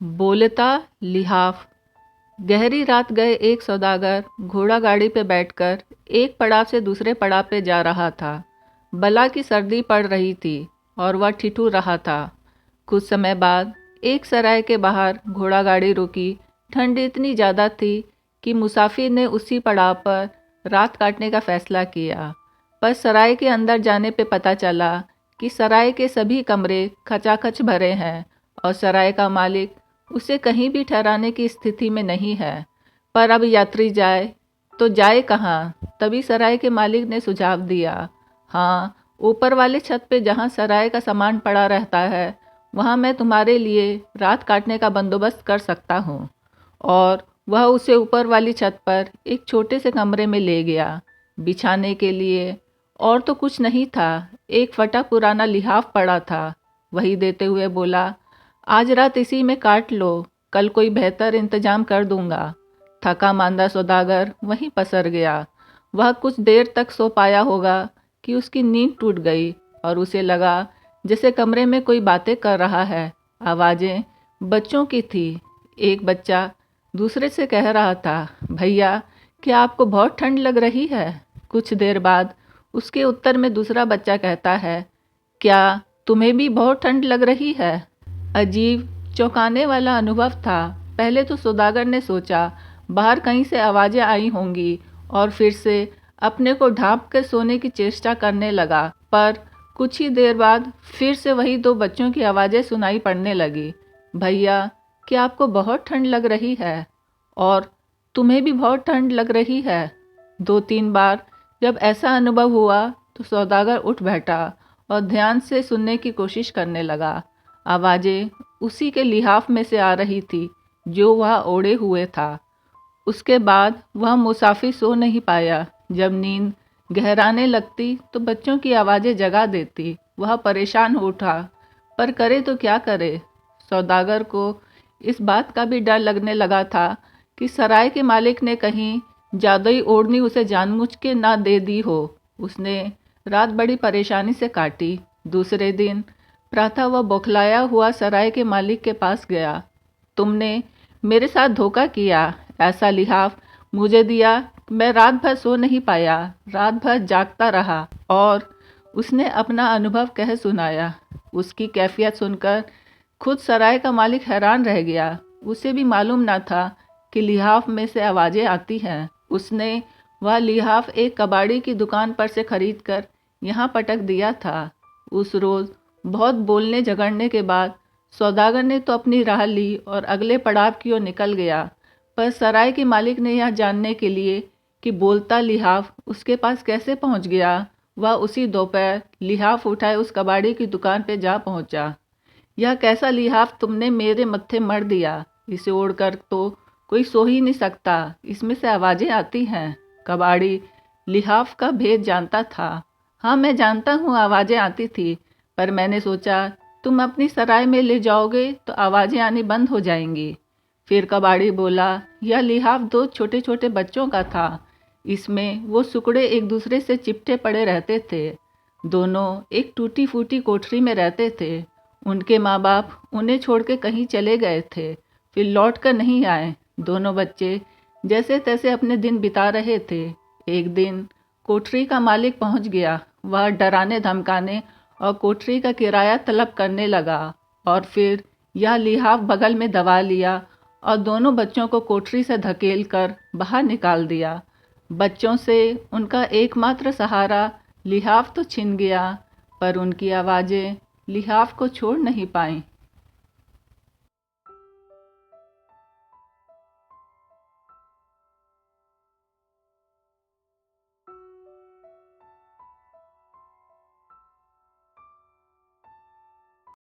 बोलता लिहाफ। गहरी रात गए एक सौदागर घोड़ा गाड़ी पे बैठकर एक पड़ाव से दूसरे पड़ाव पे जा रहा था। बला की सर्दी पड़ रही थी और वह ठिठुर रहा था। कुछ समय बाद एक सराय के बाहर घोड़ा गाड़ी रुकी। ठंड इतनी ज़्यादा थी कि मुसाफिर ने उसी पड़ाव पर रात काटने का फैसला किया। पर सराय के अंदर जाने पे पता चला कि सराय के सभी कमरे खचाखच भरे हैं और सराय का मालिक उसे कहीं भी ठहराने की स्थिति में नहीं है। पर अब यात्री जाए तो जाए कहाँ? तभी सराय के मालिक ने सुझाव दिया, हाँ, ऊपर वाले छत पे जहाँ सराय का सामान पड़ा रहता है वहाँ मैं तुम्हारे लिए रात काटने का बंदोबस्त कर सकता हूँ। और वह उसे ऊपर वाली छत पर एक छोटे से कमरे में ले गया। बिछाने के लिए और तो कुछ नहीं था, एक फटा पुराना लिहाफ पड़ा था। वही देते हुए बोला, आज रात इसी में काट लो, कल कोई बेहतर इंतजाम कर दूंगा। थका मांदा सौदागर वहीं पसर गया। वह कुछ देर तक सो पाया होगा कि उसकी नींद टूट गई और उसे लगा जैसे कमरे में कोई बातें कर रहा है। आवाज़ें बच्चों की थी। एक बच्चा दूसरे से कह रहा था, भैया क्या आपको बहुत ठंड लग रही है? कुछ देर बाद उसके उत्तर में दूसरा बच्चा कहता है, क्या तुम्हें भी बहुत ठंड लग रही है? अजीब चौंकाने वाला अनुभव था। पहले तो सौदागर ने सोचा बाहर कहीं से आवाज़ें आई होंगी और फिर से अपने को ढांप कर सोने की चेष्टा करने लगा। पर कुछ ही देर बाद फिर से वही दो बच्चों की आवाज़ें सुनाई पड़ने लगी। भैया क्या आपको बहुत ठंड लग रही है? और तुम्हें भी बहुत ठंड लग रही है? दो तीन बार जब ऐसा अनुभव हुआ तो सौदागर उठ बैठा और ध्यान से सुनने की कोशिश करने लगा। आवाज़ें उसी के लिहाफ में से आ रही थी जो वह ओढ़े हुए था। उसके बाद वह मुसाफिर सो नहीं पाया। जब नींद गहराने लगती तो बच्चों की आवाज़ें जगा देती। वह परेशान हो उठा, पर करे तो क्या करे? सौदागर को इस बात का भी डर लगने लगा था कि सराय के मालिक ने कहीं जादुई ओढ़नी उसे जानबूझ के ना दे दी हो। उसने रात बड़ी परेशानी से काटी। दूसरे दिन प्रातः वह बौखलाया हुआ सराय के मालिक के पास गया। तुमने मेरे साथ धोखा किया, ऐसा लिहाफ मुझे दिया, मैं रात भर सो नहीं पाया, रात भर जागता रहा। और उसने अपना अनुभव कह सुनाया। उसकी कैफियत सुनकर खुद सराय का मालिक हैरान रह गया। उसे भी मालूम ना था कि लिहाफ में से आवाज़ें आती हैं। उसने वह लिहाफ एक कबाड़ी की दुकान पर से खरीद कर यहाँ पटक दिया था। उस रोज़ बहुत बोलने झगड़ने के बाद सौदागर ने तो अपनी राह ली और अगले पड़ाव की ओर निकल गया। पर सराय के मालिक ने यह जानने के लिए कि बोलता लिहाफ उसके पास कैसे पहुंच गया, वह उसी दोपहर लिहाफ उठाए उस कबाड़ी की दुकान पर जा पहुंचा। यह कैसा लिहाफ तुमने मेरे मत्थे मर दिया? इसे ओढ़कर तो कोई सो ही नहीं सकता, इसमें से आवाज़ें आती हैं। कबाड़ी लिहाफ का भेद जानता था। हाँ, मैं जानता हूँ आवाज़ें आती थी, पर मैंने सोचा तुम अपनी सराय में ले जाओगे तो आवाज़ें आनी बंद हो जाएंगी। फिर कबाड़ी बोला, यह लिहाफ दो छोटे छोटे बच्चों का था। इसमें वो सुकड़े एक दूसरे से चिपटे पड़े रहते थे। दोनों एक टूटी फूटी कोठरी में रहते थे। उनके माँ बाप उन्हें छोड़ के कहीं चले गए थे, फिर लौट कर नहीं आए। दोनों बच्चे जैसे तैसे अपने दिन बिता रहे थे। एक दिन कोठरी का मालिक पहुंच गया। वह डराने धमकाने और कोठरी का किराया तलब करने लगा। और फिर यह लिहाफ बगल में दबा लिया और दोनों बच्चों को कोठरी से धकेल कर बाहर निकाल दिया। बच्चों से उनका एकमात्र सहारा लिहाफ तो छिन गया, पर उनकी आवाज़ें लिहाफ को छोड़ नहीं पाईं।